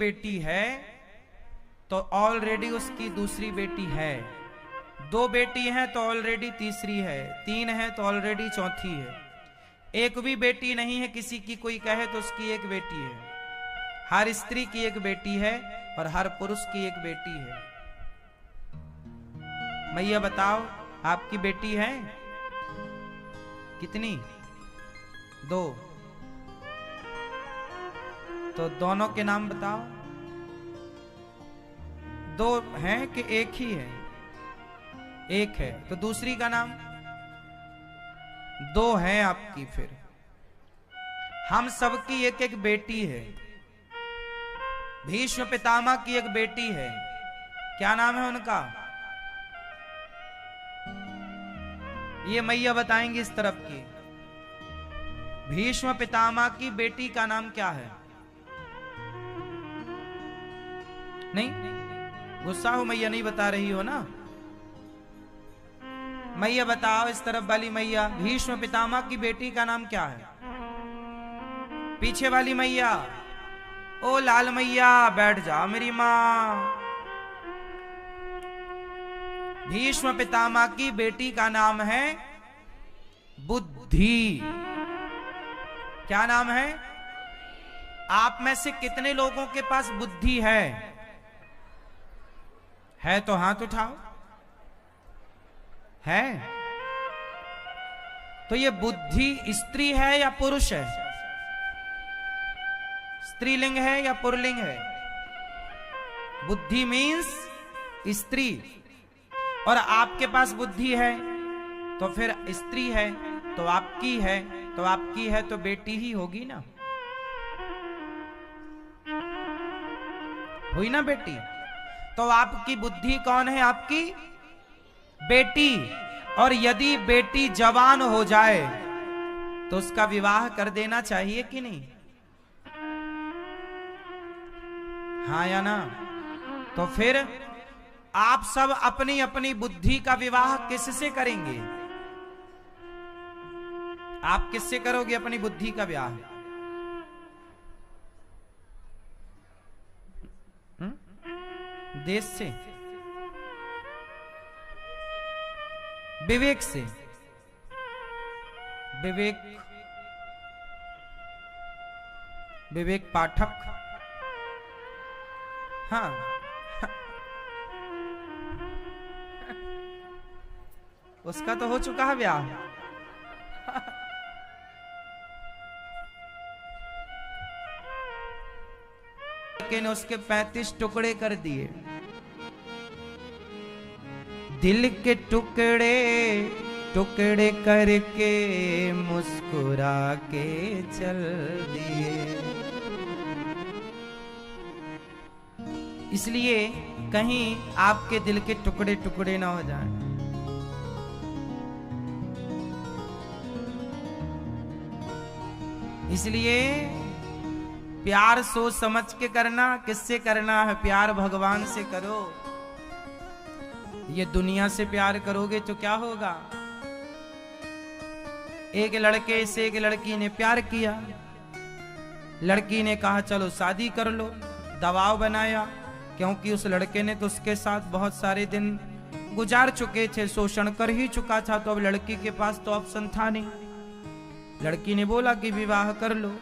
बेटी है तो ऑलरेडी उसकी दूसरी बेटी है, 2 बेटी हैं तो ऑलरेडी तीसरी है, 3 है तो ऑलरेडी चौथी है, एक भी बेटी नहीं है किसी की, कोई कहे तो उसकी एक बेटी है। हर स्त्री की एक बेटी है और हर पुरुष की एक बेटी है। मैया बताओ आपकी बेटी है कितनी? 2। तो दोनों के नाम बताओ, 2 हैं कि एक ही है? एक है, तो दूसरी का नाम? 2 हैं आपकी। फिर हम सबकी एक एक बेटी है। भीष्म पितामह की एक बेटी है, क्या नाम है उनका? ये मैया बताएंगे इस तरफ की। भीष्म पितामह की बेटी का नाम क्या है? नहीं, गुस्सा हो मैया, नहीं बता रही हो ना? मैया बताओ इस तरफ वाली मैया, भीष्म पितामह की बेटी का नाम क्या है? पीछे वाली मैया, ओ लाल मैया बैठ जा मेरी मां। भीष्म पितामह की बेटी का नाम है बुद्धि। क्या नाम है? आप में से कितने लोगों के पास बुद्धि है तो हाथ उठाओ। है? तो ये बुद्धि स्त्री है या पुरुष है? स्त्रीलिंग है या पुरलिंग है? बुद्धि मीन्स स्त्री। और आपके पास बुद्धि है तो फिर स्त्री है, तो आपकी है, तो आपकी है तो बेटी ही होगी ना, हुई ना बेटी? तो आपकी बुद्धि कौन है? आपकी बेटी। और यदि बेटी जवान हो जाए तो उसका विवाह कर देना चाहिए कि नहीं? हाँ या ना? तो फिर आप सब अपनी अपनी बुद्धि का विवाह किससे करेंगे? आप किससे करोगे अपनी बुद्धि का विवाह? देश से, विवेक से। विवेक पाठक। हाँ, उसका तो हो चुका है ब्याह। लेकिन उसके 35 टुकड़े कर दिए। दिल के टुकड़े टुकड़े करके मुस्कुरा के चल दिए। इसलिए कहीं आपके दिल के टुकड़े टुकड़े ना हो जाएं। इसलिए प्यार सोच समझ के करना। किससे करना है? प्यार भगवान से करो। ये दुनिया से प्यार करोगे तो क्या होगा? एक लड़के से एक लड़की ने प्यार किया, लड़की ने कहा चलो शादी कर लो, दबाव बनाया, क्योंकि उस लड़के ने तो उसके साथ बहुत सारे दिन गुजार चुके थे, शोषण कर ही चुका था, तो अब लड़की के पास तो ऑप्शन था नहीं। लड़की ने बोला कि विवाह कर लो,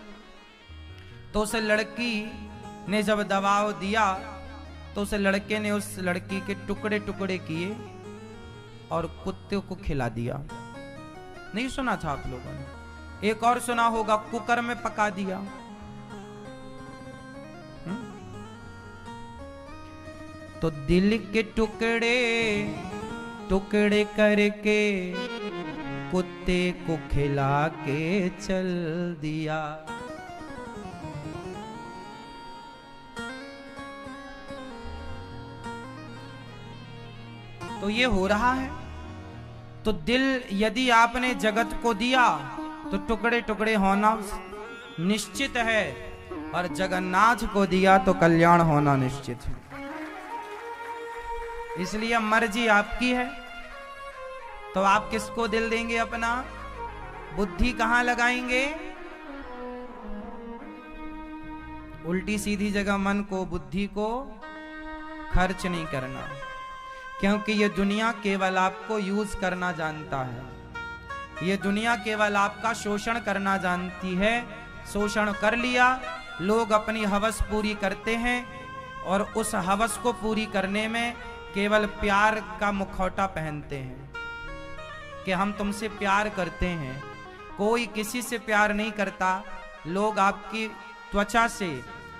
तो उस लड़की ने जब दबाव दिया तो उस लड़के ने उस लड़की के टुकड़े टुकड़े किए और कुत्ते को खिला दिया। नहीं सुना था आप लोगों ने? एक और सुना होगा, कुकर में पका दिया। तो दिल के टुकड़े टुकड़े करके कुत्ते को खिला के चल दिया। तो ये हो रहा है। तो दिल यदि आपने जगत को दिया तो टुकड़े टुकड़े होना निश्चित है, और जगन्नाथ को दिया तो कल्याण होना निश्चित है। इसलिए मर्जी आपकी है। तो आप किसको दिल देंगे अपना? बुद्धि कहां लगाएंगे? उल्टी सीधी जगह मन को, बुद्धि को खर्च नहीं करना, क्योंकि ये दुनिया केवल आपको यूज करना जानता है। ये दुनिया केवल आपका शोषण करना जानती है। शोषण कर लिया, लोग अपनी हवस पूरी करते हैं और उस हवस को पूरी करने में केवल प्यार का मुखौटा पहनते हैं कि हम तुमसे प्यार करते हैं। कोई किसी से प्यार नहीं करता। लोग आपकी त्वचा से,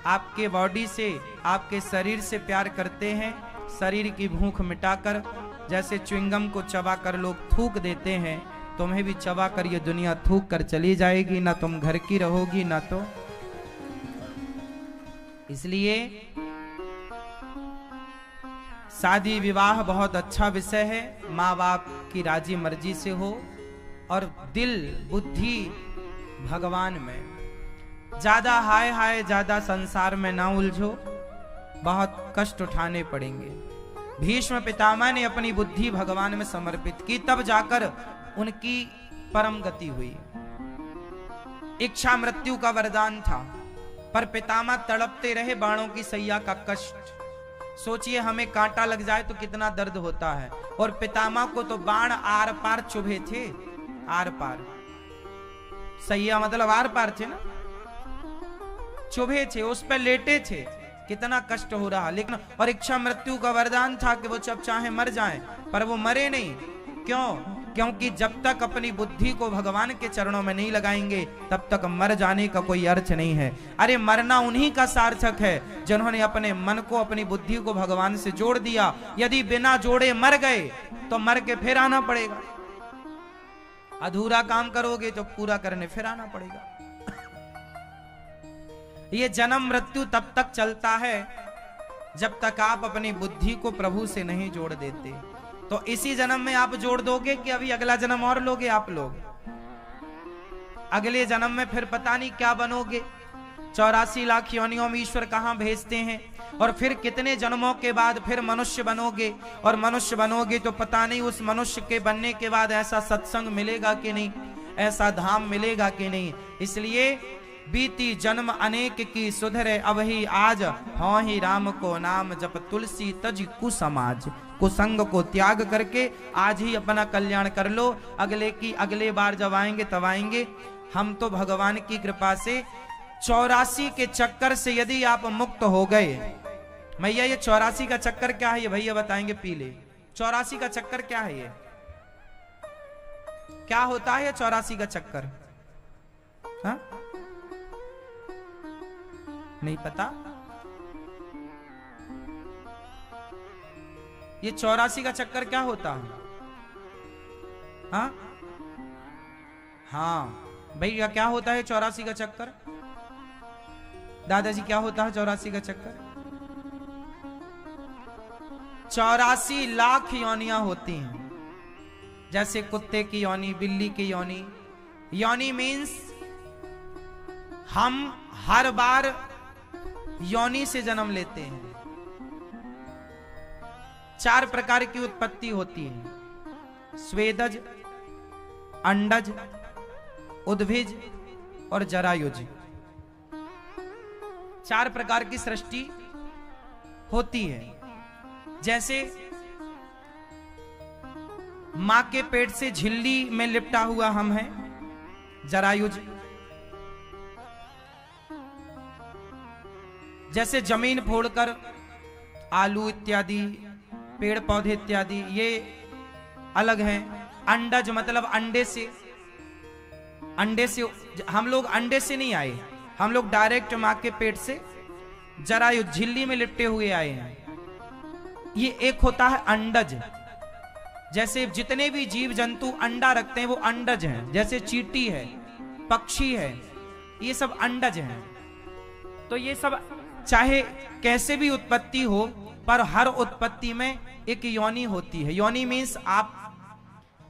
आपके बॉडी से, आपके शरीर से प्यार करते हैं। शरीर की भूख मिटाकर, जैसे च्युइंगम को चबाकर लोग थूक देते हैं, तुम्हें भी चबाकर ये दुनिया थूक कर चली जाएगी। ना तुम घर की रहोगी, ना तो। इसलिए शादी विवाह बहुत अच्छा विषय है, माँ बाप की राजी मर्जी से हो और दिल बुद्धि भगवान में। ज्यादा हाय हाय ज्यादा संसार में ना उलझो, बहुत कष्ट उठाने पड़ेंगे। भीष्म पितामह ने अपनी बुद्धि भगवान में समर्पित की, तब जाकर उनकी परम गति हुई। इच्छा मृत्यु का वरदान था, पर पितामह तड़पते रहे बाणों की सैया का कष्ट। सोचिए हमें कांटा लग जाए तो कितना दर्द होता है, और पितामह को तो बाण आर पार चुभे थे। आर पार, सैया मतलब आर पार थे ना, चुभे थे, उस पर लेटे थे, कितना कष्ट हो रहा। लेकिन और इच्छा मृत्यु का वरदान था कि वो जब चाहे मर जाएं, पर वो मरे नहीं। क्यों? क्योंकि जब तक अपनी बुद्धि को भगवान के चरणों में नहीं लगाएंगे, तब तक मर जाने का कोई अर्थ नहीं है। अरे मरना उन्हीं का सार्थक है जिन्होंने अपने मन को, अपनी बुद्धि को भगवान से जोड़ दिया। यदि बिना जोड़े मर गए तो मर के फिर आना पड़ेगा। अधूरा काम करोगे तो पूरा करने फिर आना पड़ेगा। ये जन्म मृत्यु तब तक चलता है जब तक आप अपनी बुद्धि को प्रभु से नहीं जोड़ देते। तो इसी जन्म में आप जोड़ दोगे कि अभी अगला जन्म और लोगे आप लोग? अगले जन्म में फिर पता नहीं क्या बनोगे। 84 लाख योनियों में ईश्वर कहां भेजते हैं, और फिर कितने जन्मों के बाद फिर मनुष्य बनोगे, और मनुष्य बनोगे तो पता नहीं उस मनुष्य के बनने के बाद ऐसा सत्संग मिलेगा कि नहीं, ऐसा धाम मिलेगा कि नहीं। इसलिए बीती जन्म अनेक की सुधरे अबही आज, हाँ ही राम को नाम जप तुलसी तज कुसमाज। कुसंग को त्याग करके आज ही अपना कल्याण कर लो, अगले की अगले बार जब आएंगे तब आएंगे। हम तो भगवान की कृपा से 84 के चक्कर से यदि आप मुक्त हो गए। भैया ये 84 का चक्कर क्या है, ये भैया बताएंगे पीले। 84 का चक्कर क्या है, ये क्या होता है 84 का चक्कर? हाँ नहीं पता? ये 84 का चक्कर क्या होता है? हाँ हाँ भैया क्या होता है 84 का चक्कर? दादाजी क्या होता है 84 का चक्कर? 84 लाख योनियां होती हैं, जैसे कुत्ते की योनी, बिल्ली की योनी। योनी मीन्स हम हर बार योनि से जन्म लेते हैं। 4 प्रकार की उत्पत्ति होती है, स्वेदज, अंडज, उद्भिज और जरायुज। 4 प्रकार की सृष्टि होती है। जैसे मां के पेट से झिल्ली में लिपटा हुआ हम हैं, जरायुज। जैसे जमीन फोड़कर आलू इत्यादि, पेड़ पौधे इत्यादि, ये अलग हैं। अंडज मतलब अंडे से, अंडे से हम लोग अंडे से नहीं आए, हम लोग डायरेक्ट मां के पेट से जरायु झिल्ली में लिपटे हुए आए हैं। ये एक होता है अंडज। जैसे जितने भी जीव जंतु अंडा रखते हैं वो अंडज हैं। जैसे चींटी है, पक्षी है, ये सब अंडज हैं। तो ये सब चाहे कैसे भी उत्पत्ति हो, पर हर उत्पत्ति में एक योनि होती है। योनि मीन्स आप,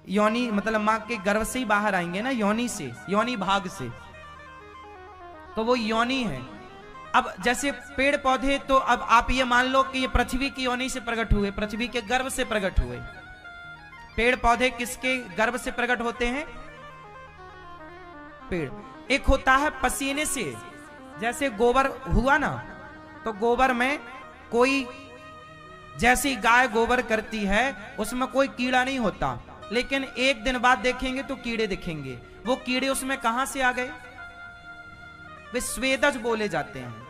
योनि मतलब मां के गर्भ से ही बाहर आएंगे ना, योनि से, योनि भाग से, तो वो योनि है। अब जैसे पेड़ पौधे, तो अब आप ये मान लो कि ये पृथ्वी की योनि से प्रकट हुए, पृथ्वी के गर्भ से प्रकट हुए। पेड़ पौधे किसके गर्भ से प्रकट होते हैं? पेड़। एक होता है पसीने से, जैसे गोबर हुआ ना, तो गोबर में कोई, जैसी गाय गोबर करती है उसमें कोई कीड़ा नहीं होता, लेकिन एक दिन बाद देखेंगे तो कीड़े दिखेंगे। वो कीड़े उसमें कहां से आ गए? वे स्वेदज बोले जाते हैं।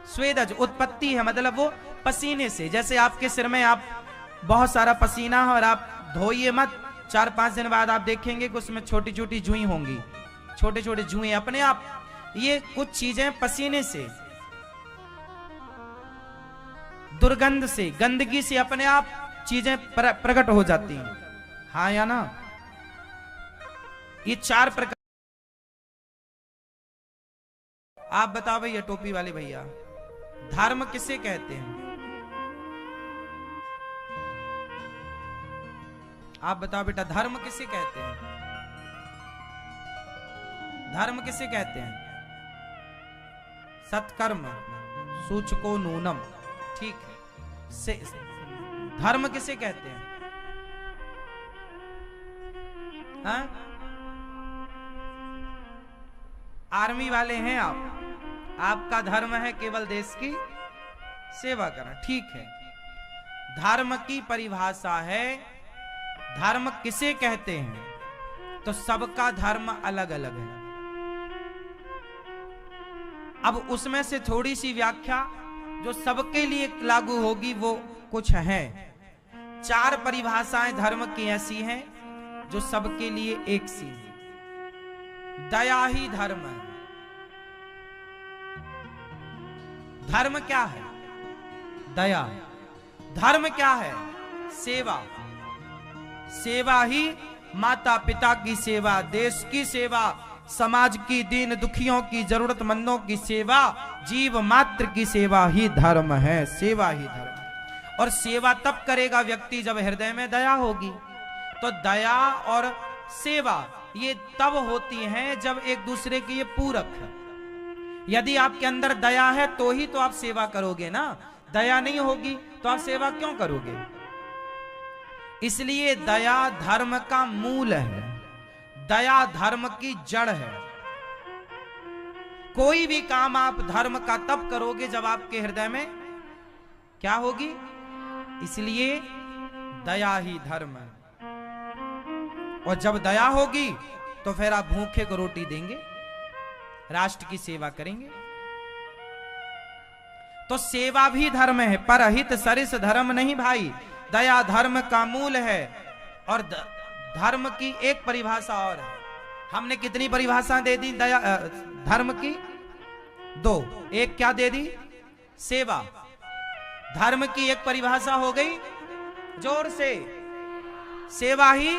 स्वेदज उत्पत्ति है, मतलब वो पसीने से। जैसे आपके सिर में आप बहुत सारा पसीना है और आप धोइए मत, 4-5 दिन बाद आप देखेंगे कि उसमें छोटी छोटी जुई होंगी, छोटे छोटे जुएं अपने आप। ये कुछ चीजें पसीने से, दुर्गंध से, गंदगी से अपने आप चीजें प्रकट हो जाती हैं। हाँ या ना? ये 4 प्रकार। आप बताओ भैया, टोपी वाले भैया, धर्म किसे कहते हैं? आप बताओ बेटा, धर्म किसे कहते हैं? धर्म किसे कहते हैं? सत्कर्म सूचको नूनम, ठीक है। धर्म किसे कहते हैं? हाँ? आर्मी वाले हैं आप, आपका धर्म है केवल देश की सेवा करना, ठीक है। धर्म की परिभाषा है, धर्म किसे कहते हैं, तो सबका धर्म अलग अलग है। अब उसमें से थोड़ी सी व्याख्या जो सबके लिए लागू होगी वो कुछ है। 4 परिभाषाएं धर्म की ऐसी हैं जो सबके लिए एक सी है। दया ही धर्म है। धर्म क्या है? दया। धर्म क्या है? सेवा। सेवा ही माता पिता की सेवा, देश की सेवा, समाज की, दीन दुखियों की, जरूरतमंदों की सेवा, जीव मात्र की सेवा ही धर्म है। सेवा ही धर्म। और सेवा तब करेगा व्यक्ति जब हृदय में दया होगी। तो दया और सेवा ये तब होती हैं जब एक दूसरे के ये पूरक है। यदि आपके अंदर दया है तो ही तो आप सेवा करोगे ना। दया नहीं होगी तो आप सेवा क्यों करोगे? इसलिए दया धर्म का मूल है, दया धर्म की जड़ है। कोई भी काम आप धर्म का तब करोगे जब आपके हृदय में क्या होगी? इसलिए दया ही धर्म है। और जब दया होगी तो फिर आप भूखे को रोटी देंगे, राष्ट्र की सेवा करेंगे। तो सेवा भी धर्म है, परहित सरिस धर्म नहीं भाई। दया धर्म का मूल है। और धर्म की एक परिभाषा और है। हमने कितनी परिभाषा दे दी दया धर्म की? 2। एक क्या दे दी? सेवा। धर्म की एक परिभाषा हो गई, जोर से, सेवा ही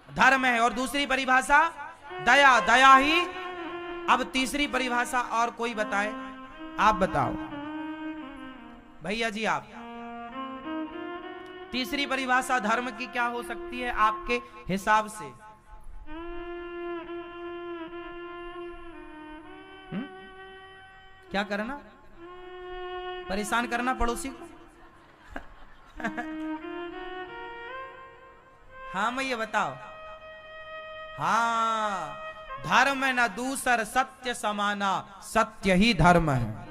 धर्म है। और दूसरी परिभाषा दया, दया ही। अब तीसरी परिभाषा और कोई बताए? आप बताओ भैया जी, आप। तीसरी परिभाषा धर्म की क्या हो सकती है आपके हिसाब से? क्या करना? परेशान करना पड़ोसी को? हाँ मैं ये बताओ। हाँ, धर्म न दूसर सत्य समाना, सत्य ही धर्म है।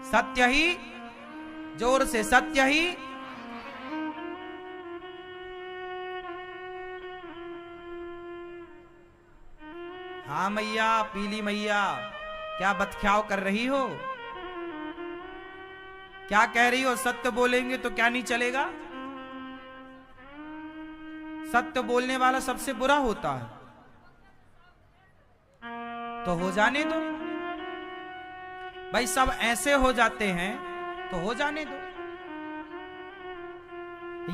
सत्य ही, जोर से, सत्य ही। हाँ मैया, पीली मैया, क्या बतख्याव कर रही हो? क्या कह रही हो? सत्य बोलेंगे तो क्या नहीं चलेगा? सत्य बोलने वाला सबसे बुरा होता है। तो हो जाने दो भाई, सब ऐसे हो जाते हैं तो हो जाने दो।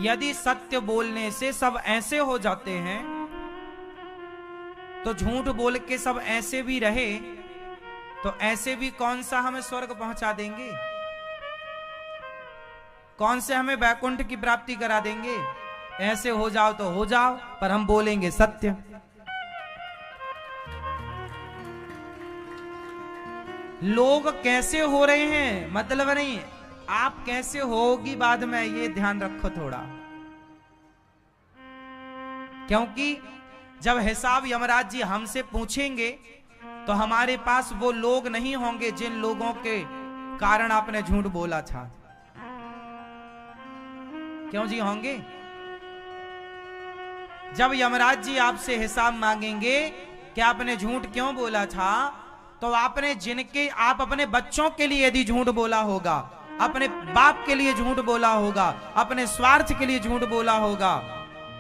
यदि सत्य बोलने से सब ऐसे हो जाते हैं तो झूठ बोल के सब ऐसे भी रहे तो ऐसे भी कौन सा हमें स्वर्ग पहुंचा देंगे? कौन से हमें वैकुंठ की प्राप्ति करा देंगे? ऐसे हो जाओ तो हो जाओ, पर हम बोलेंगे सत्य। लोग कैसे हो रहे हैं मतलब नहीं, आप कैसे होगी बाद में, ये ध्यान रखो थोड़ा। क्योंकि जब हिसाब यमराज जी हमसे पूछेंगे तो हमारे पास वो लोग नहीं होंगे जिन लोगों के कारण आपने झूठ बोला था। क्यों जी होंगे? जब यमराज जी आपसे हिसाब मांगेंगे कि आपने झूठ क्यों बोला था, तो आपने आप अपने बच्चों के लिए यदि झूठ बोला होगा, अपने बाप के लिए झूठ बोला होगा, अपने स्वार्थ के लिए झूठ बोला होगा,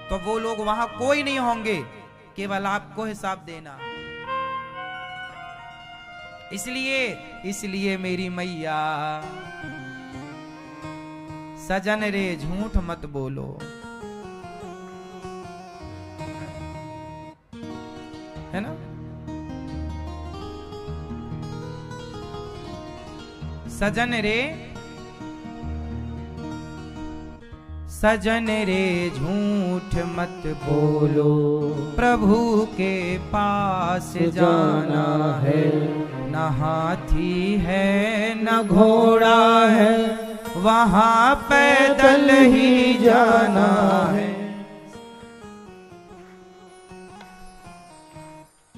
तो वो लोग वहां कोई नहीं होंगे, केवल आपको हिसाब देना। इसलिए मेरी मैया, सजन रे झूठ मत बोलो। है ना? सजन रे झूठ मत बोलो, प्रभु के पास जाना है, न हाथी है न घोड़ा है, वहां पैदल ही जाना है।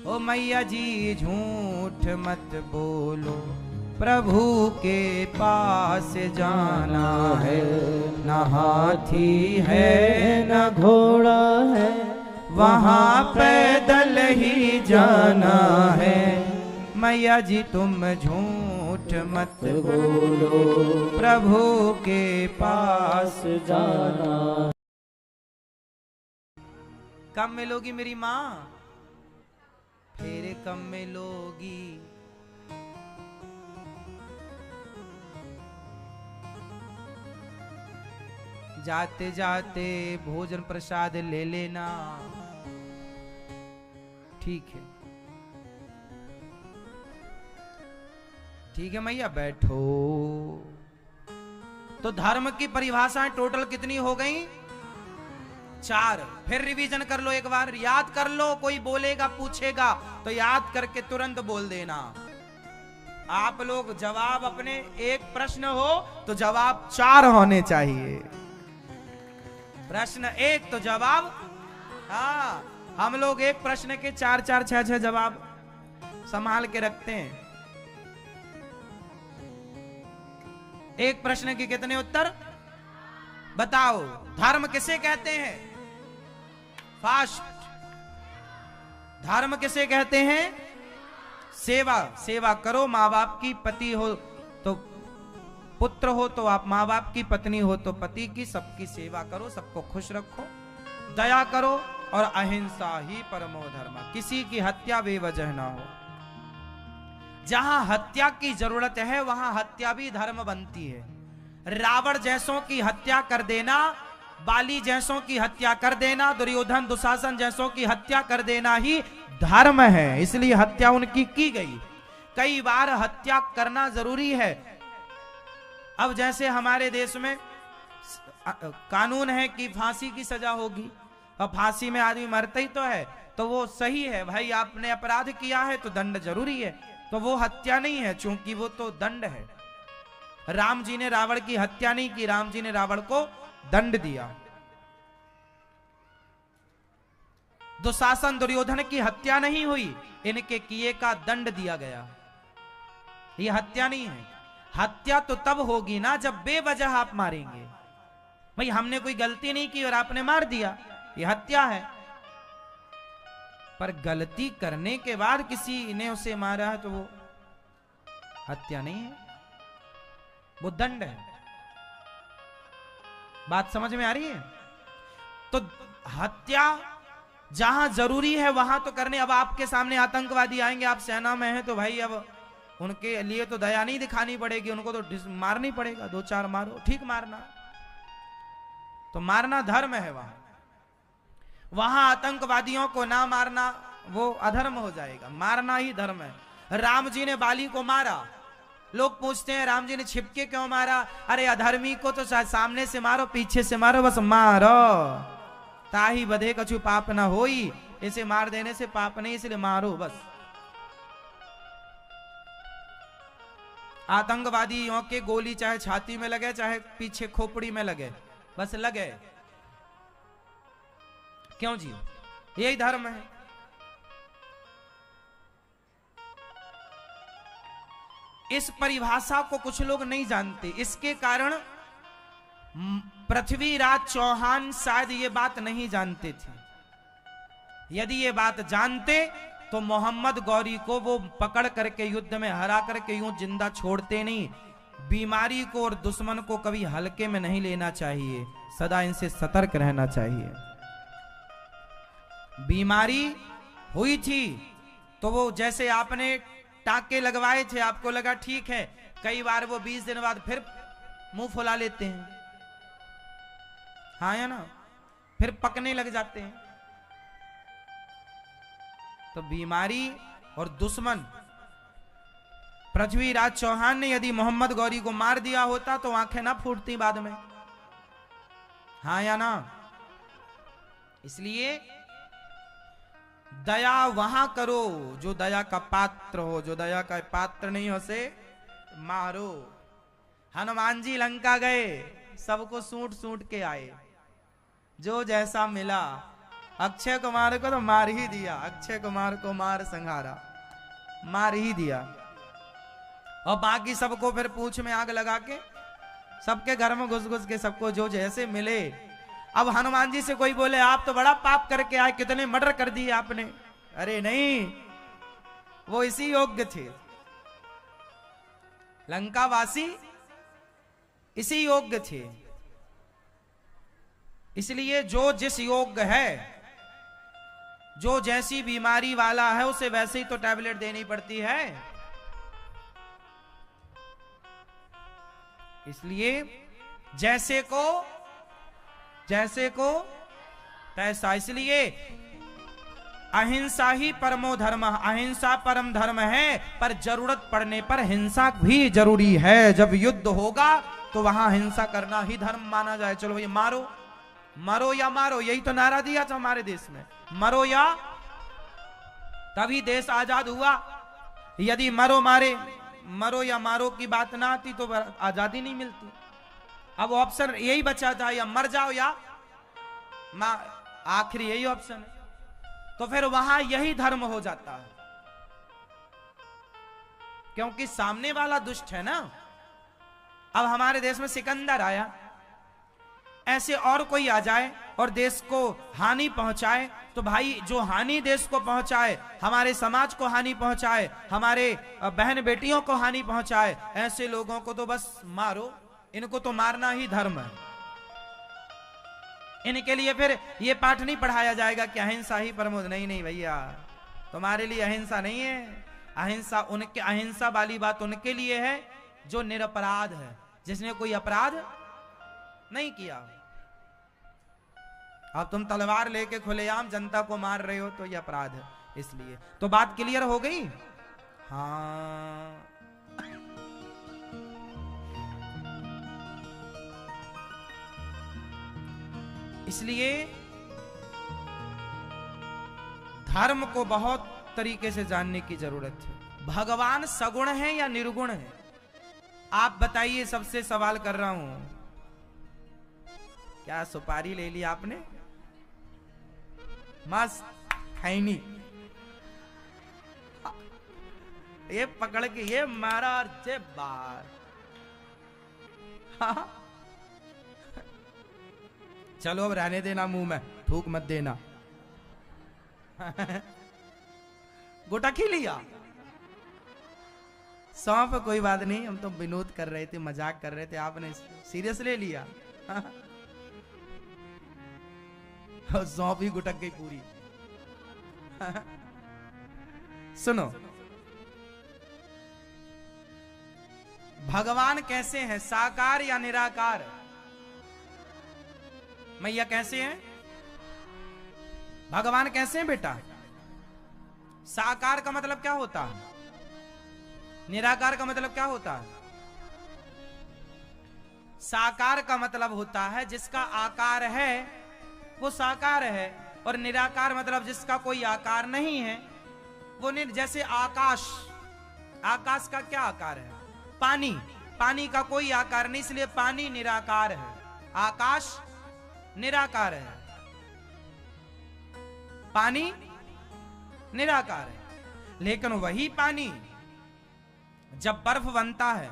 ओ मैया जी झूठ मत बोलो, प्रभु के पास जाना है, न हाथी है न घोड़ा है, वहां पैदल ही जाना है। मैया जी तुम झूठ मत बोलो, प्रभु के पास जाना। कब मिलोगी मेरी माँ? फिर कब मिलोगी? जाते जाते भोजन प्रसाद ले लेना। ठीक है, ठीक है मैया बैठो। तो धर्म की परिभाषाएं टोटल कितनी हो गई? 4। फिर रिवीजन कर लो, एक बार याद कर लो। कोई बोलेगा पूछेगा तो याद करके तुरंत बोल देना। आप लोग जवाब अपने, एक प्रश्न हो तो जवाब 4 होने चाहिए। प्रश्न 1 तो जवाब, हाँ हम लोग एक प्रश्न के 4 4 6 6 जवाब संभाल के रखते हैं। एक प्रश्न के कितने उत्तर बताओ? धर्म किसे कहते हैं? फास्ट। धर्म किसे कहते हैं? सेवा। सेवा करो, माँ बाप की, पति हो तो पुत्र हो तो आप माँ बाप की, पत्नी हो तो पति की, सबकी सेवा करो, सबको खुश रखो, दया करो और अहिंसा ही परमो धर्म। किसी की हत्या बेवजह ना हो। जहां हत्या की जरूरत है वहां हत्या भी धर्म बनती है। रावण जैसों की हत्या कर देना, बाली जैसों की हत्या कर देना, दुर्योधन दुशासन जैसों की हत्या कर देना ही धर्म है। इसलिए हत्या उनकी की गई। कई बार हत्या करना जरूरी है। अब जैसे हमारे देश में कानून है कि फांसी की सजा होगी, और फांसी में आदमी मरता ही तो है, तो वो सही है भाई, आपने अपराध किया है तो दंड जरूरी है, तो वो हत्या नहीं है, क्योंकि वो तो दंड है। राम जी ने रावण की हत्या नहीं की, राम जी ने रावण को दंड दिया। दुशासन दुर्योधन की हत्या नहीं हुई, इनके किए का दंड दिया गया। ये हत्या नहीं है। हत्या तो तब होगी ना जब बेवजह आप मारेंगे। भाई हमने कोई गलती नहीं की और आपने मार दिया, ये हत्या है। पर गलती करने के बाद किसी ने उसे मारा है तो वो हत्या नहीं है, वो दंड है। बात समझ में आ रही है? तो हत्या जहां जरूरी है वहां तो करने। अब आपके सामने आतंकवादी आएंगे, आप सेना में हैं, तो भाई अब उनके लिए तो दया नहीं दिखानी पड़ेगी, उनको तो मारनी पड़ेगा। 2-4 मारो, ठीक मारना, तो मारना धर्म है। वहां आतंकवादियों को ना मारना वो अधर्म हो जाएगा, मारना ही धर्म है। राम जी ने बाली को मारा। लोग पूछते हैं राम जी ने छिपके क्यों मारा? अरे अधर्मी को तो सामने से मारो, पीछे से मारो, बस मारो, ताही बधे कछु पाप ना होई। इसे मार देने से पाप नहीं, इसलिए मारो बस। आतंकवादियों के गोली चाहे छाती में लगे चाहे पीछे खोपड़ी में लगे, बस लगे। क्यों जी? यही धर्म है। इस परिभाषा को कुछ लोग नहीं जानते। इसके कारण पृथ्वीराज चौहान शायद ये बात नहीं जानते थे। यदि ये बात जानते तो मोहम्मद गौरी को वो पकड़ करके युद्ध में हरा करके यूं जिंदा छोड़ते नहीं। बीमारी को और दुश्मन को कभी हल्के में नहीं लेना चाहिए, सदा इनसे सतर्क रहना चाहिए। बीमारी हुई थी तो वो जैसे आपने टाके लगवाए थे, आपको लगा ठीक है, कई बार वो 20 दिन बाद फिर मुंह फुला लेते हैं, हाँ या ना, फिर पकने लग जाते हैं। तो बीमारी और दुश्मन, पृथ्वीराज चौहान ने यदि मोहम्मद गौरी को मार दिया होता तो आंखें ना फूटती बाद में, हाँ या ना। इसलिए दया वहां करो जो दया का पात्र हो, जो दया का पात्र नहीं हो से मारो। हनुमान जी लंका गए, सबको सूंट सूंट के आए, जो जैसा मिला। अक्षय कुमार को तो मार ही दिया, अक्षय कुमार को मार संहारा, मार ही दिया। और बाकी सबको फिर पूंछ में आग लगा के सबके घर में घुस घुस के सबको जो जैसे मिले। अब हनुमान जी से कोई बोले आप तो बड़ा पाप करके आए, कितने मर्डर कर दिए आपने, अरे नहीं, वो इसी योग्य थे, लंकावासी इसी योग्य थे। इसलिए जो जिस योग्य है, जो जैसी बीमारी वाला है, उसे वैसे ही तो टैबलेट देनी पड़ती है। इसलिए जैसे को तैसा। इसलिए अहिंसा ही परमो धर्म, अहिंसा परम धर्म है, पर जरूरत पड़ने पर हिंसा भी जरूरी है। जब युद्ध होगा तो वहां हिंसा करना ही धर्म माना जाए। चलो ये मारो, मरो या मारो, यही तो नारा दिया था हमारे देश में, मरो या, तभी देश आजाद हुआ। यदि मरो या मारो की बात ना आती तो आजादी नहीं मिलती। अब ऑप्शन यही बचा था, या मर जाओ या आखिरी यही ऑप्शन है। तो फिर वहां यही धर्म हो जाता है, क्योंकि सामने वाला दुष्ट है ना। अब हमारे देश में सिकंदर आया, ऐसे और कोई आ जाए और देश को हानि पहुंचाए, तो भाई जो हानि देश को पहुंचाए, हमारे समाज को हानि पहुंचाए, हमारे बहन बेटियों को हानि पहुंचाए, ऐसे लोगों को तो बस मारो। इनको तो मारना ही धर्म है। इनके लिए फिर ये पाठ नहीं पढ़ाया जाएगा कि अहिंसा ही परमो, नहीं नहीं भैया, तुम्हारे लिए अहिंसा नहीं है। अहिंसा वाली बात उनके लिए है जो निरपराध है, जिसने कोई अपराध नहीं किया। अब तुम तलवार लेके खुलेआम जनता को मार रहे हो तो ये अपराध है। इसलिए तो बात क्लियर हो गई। हाँ, इसलिए धर्म को बहुत तरीके से जानने की जरूरत है। भगवान सगुण है या निर्गुण है, आप बताइए। सबसे सवाल कर रहा हूं। क्या सुपारी ले ली आपने? मस्त खैनी, ये पकड़ के ये मारा और जे बार। हाँ? चलो अब रहने देना, मुंह में थूक मत देना। गोटा खी लिया, सौंफ कोई बात नहीं, हम तो विनोद कर रहे थे, मजाक कर रहे थे, आपने सीरियस ले लिया। सौंफ ही गुटक गई पूरी। सुनो, भगवान कैसे हैं, साकार या निराकार? मैया कैसे हैं? भगवान कैसे हैं बेटा? साकार का मतलब क्या होता है? निराकार का मतलब क्या होता है? साकार का मतलब होता है जिसका आकार है वो साकार है, और निराकार मतलब जिसका कोई आकार नहीं है वो जैसे आकाश, आकाश का क्या आकार है? पानी, पानी का कोई आकार नहीं, इसलिए पानी निराकार है, आकाश निराकार है, पानी निराकार है। लेकिन वही पानी जब बर्फ बनता है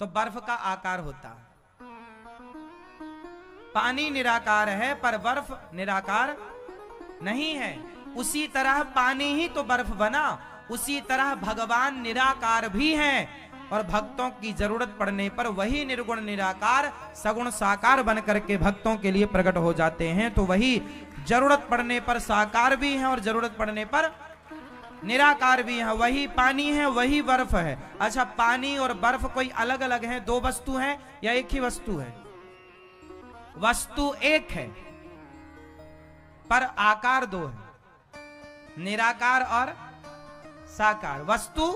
तो बर्फ का आकार होता है। पानी निराकार है पर बर्फ निराकार नहीं है। उसी तरह पानी ही तो बर्फ बना, उसी तरह भगवान निराकार भी हैं और भक्तों की जरूरत पड़ने पर वही निर्गुण निराकार सगुण साकार बन करके भक्तों के लिए प्रकट हो जाते हैं। तो वही जरूरत पड़ने पर साकार भी हैं और जरूरत पड़ने पर निराकार भी है। वही पानी है, वही बर्फ है। अच्छा, पानी और बर्फ कोई अलग अलग हैं, दो वस्तु हैं या एक ही वस्तु है? वस्तु एक है पर आकार दो है, निराकार और साकार। वस्तु